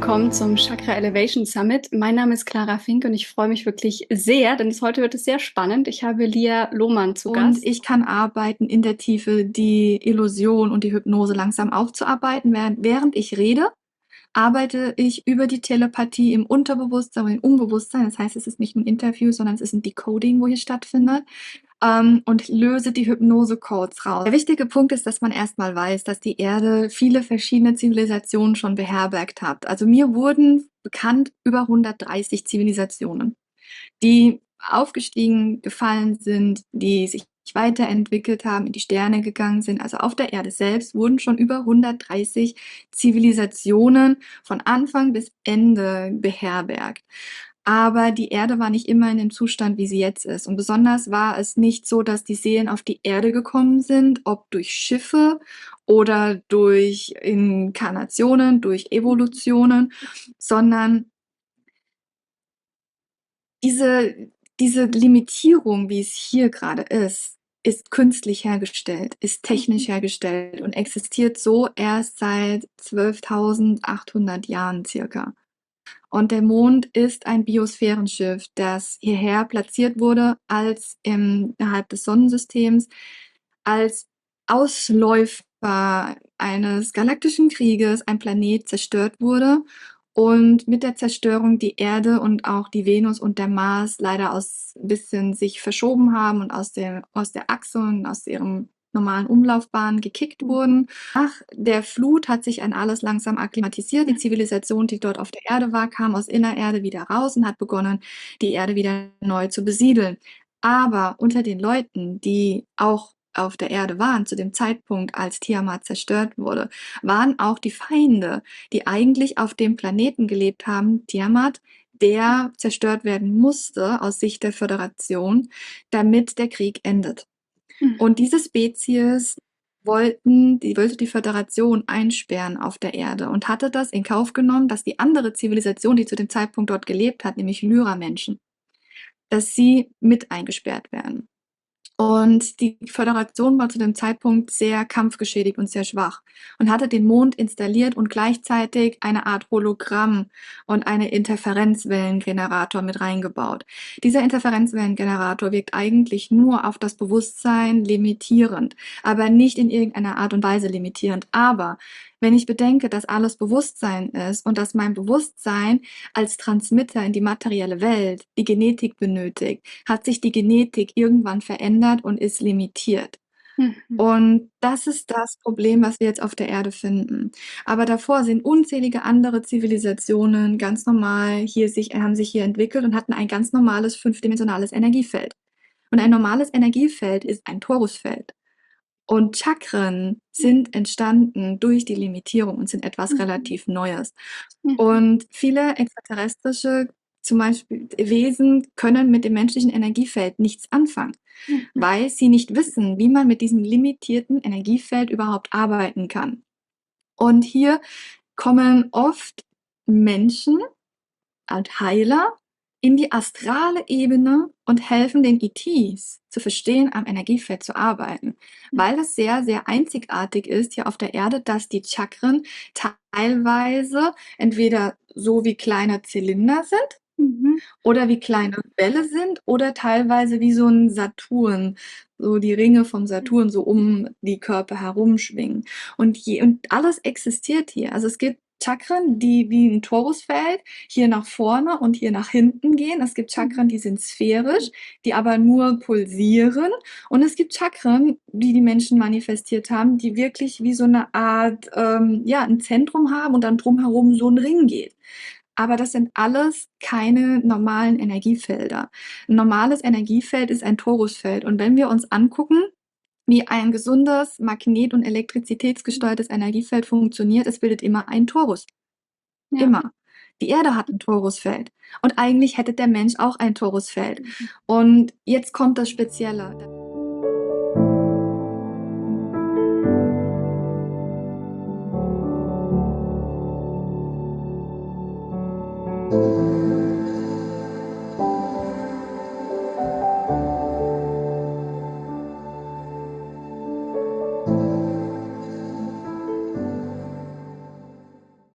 willkommen zum Chakra Elevation Summit. Mein Name ist Clara Fink und ich freue mich wirklich sehr, denn heute wird es sehr spannend. Ich habe Lia Lohmann zu Und Gast. ich kann arbeiten, in der Tiefe die Illusion und die Hypnose langsam aufzuarbeiten. Während ich rede, arbeite ich über die Telepathie im Unterbewusstsein und im Unbewusstsein. Das heißt, es ist nicht ein Interview, sondern es ist ein Decoding, wo hier stattfindet. Und löse die Hypnose-Codes raus. Der wichtige Punkt ist, dass man erstmal weiß, dass die Erde viele verschiedene Zivilisationen schon beherbergt hat. Also mir wurden bekannt über 130 Zivilisationen, die aufgestiegen, gefallen sind, die sich weiterentwickelt haben, in die Sterne gegangen sind. Also auf der Erde selbst wurden schon über 130 Zivilisationen von Anfang bis Ende beherbergt. Aber die Erde war nicht immer in dem Zustand, wie sie jetzt ist. Und besonders war es nicht so, dass die Seelen auf die Erde gekommen sind, ob durch Schiffe oder durch Inkarnationen, durch Evolutionen, sondern diese, diese Limitierung, wie es hier gerade ist künstlich hergestellt, ist technisch hergestellt und existiert so erst seit 12.800 Jahren circa. Und der Mond ist ein Biosphärenschiff, das hierher platziert wurde, als innerhalb des Sonnensystems, als Ausläufer eines galaktischen Krieges ein Planet zerstört wurde und mit der Zerstörung die Erde und auch die Venus und der Mars leider aus ein bisschen sich verschoben haben und aus der Achse und aus ihrem normalen Umlaufbahn gekickt wurden. Nach der Flut hat sich an alles langsam akklimatisiert. Die Zivilisation, die dort auf der Erde war, kam aus Innererde wieder raus und hat begonnen, die Erde wieder neu zu besiedeln. Aber unter den Leuten, die auch auf der Erde waren, zu dem Zeitpunkt, als Tiamat zerstört wurde, waren auch die Feinde, die eigentlich auf dem Planeten gelebt haben, Tiamat, der zerstört werden musste aus Sicht der Föderation, damit der Krieg endet. Und diese Spezies wollte die Föderation einsperren auf der Erde und hatte das in Kauf genommen, dass die andere Zivilisation, die zu dem Zeitpunkt dort gelebt hat, nämlich Lyra-Menschen, dass sie mit eingesperrt werden. Und die Föderation war zu dem Zeitpunkt sehr kampfgeschädigt und sehr schwach und hatte den Mond installiert und gleichzeitig eine Art Hologramm und einen Interferenzwellengenerator mit reingebaut. Dieser Interferenzwellengenerator wirkt eigentlich nur auf das Bewusstsein limitierend, aber nicht in irgendeiner Art und Weise limitierend. Aber wenn ich bedenke, dass alles Bewusstsein ist und dass mein Bewusstsein als Transmitter in die materielle Welt die Genetik benötigt, hat sich die Genetik irgendwann verändert und ist limitiert. Mhm. Und das ist das Problem, was wir jetzt auf der Erde finden. Aber davor sind unzählige andere Zivilisationen ganz normal haben sich hier entwickelt und hatten ein ganz normales fünfdimensionales Energiefeld. Und ein normales Energiefeld ist ein Torusfeld. Und Chakren sind entstanden durch die Limitierung und sind etwas relativ Neues. Und viele extraterrestrische, zum Beispiel Wesen, können mit dem menschlichen Energiefeld nichts anfangen, weil sie nicht wissen, wie man mit diesem limitierten Energiefeld überhaupt arbeiten kann. Und hier kommen oft Menschen und Heiler in die astrale Ebene und helfen den ETs zu verstehen, am Energiefeld zu arbeiten, weil es sehr, sehr einzigartig ist hier auf der Erde, dass die Chakren teilweise entweder so wie kleine Zylinder sind Mhm. oder wie kleine Bälle sind oder teilweise wie so ein Saturn, so die Ringe vom Saturn so um die Körper herumschwingen. Und alles existiert hier. Also es gibt Chakren, die wie ein Torusfeld hier nach vorne und hier nach hinten gehen. Es gibt Chakren, die sind sphärisch, die aber nur pulsieren. Und es gibt Chakren, die die Menschen manifestiert haben, die wirklich wie so eine Art, ja, ein Zentrum haben und dann drumherum so ein Ring geht. Aber das sind alles keine normalen Energiefelder. Ein normales Energiefeld ist ein Torusfeld. Und wenn wir uns angucken, wie ein gesundes, magnet- und elektrizitätsgesteuertes Energiefeld funktioniert, es bildet immer einen Torus. Ja. Immer. Die Erde hat ein Torusfeld. Und eigentlich hätte der Mensch auch ein Torusfeld. Und jetzt kommt das Spezielle.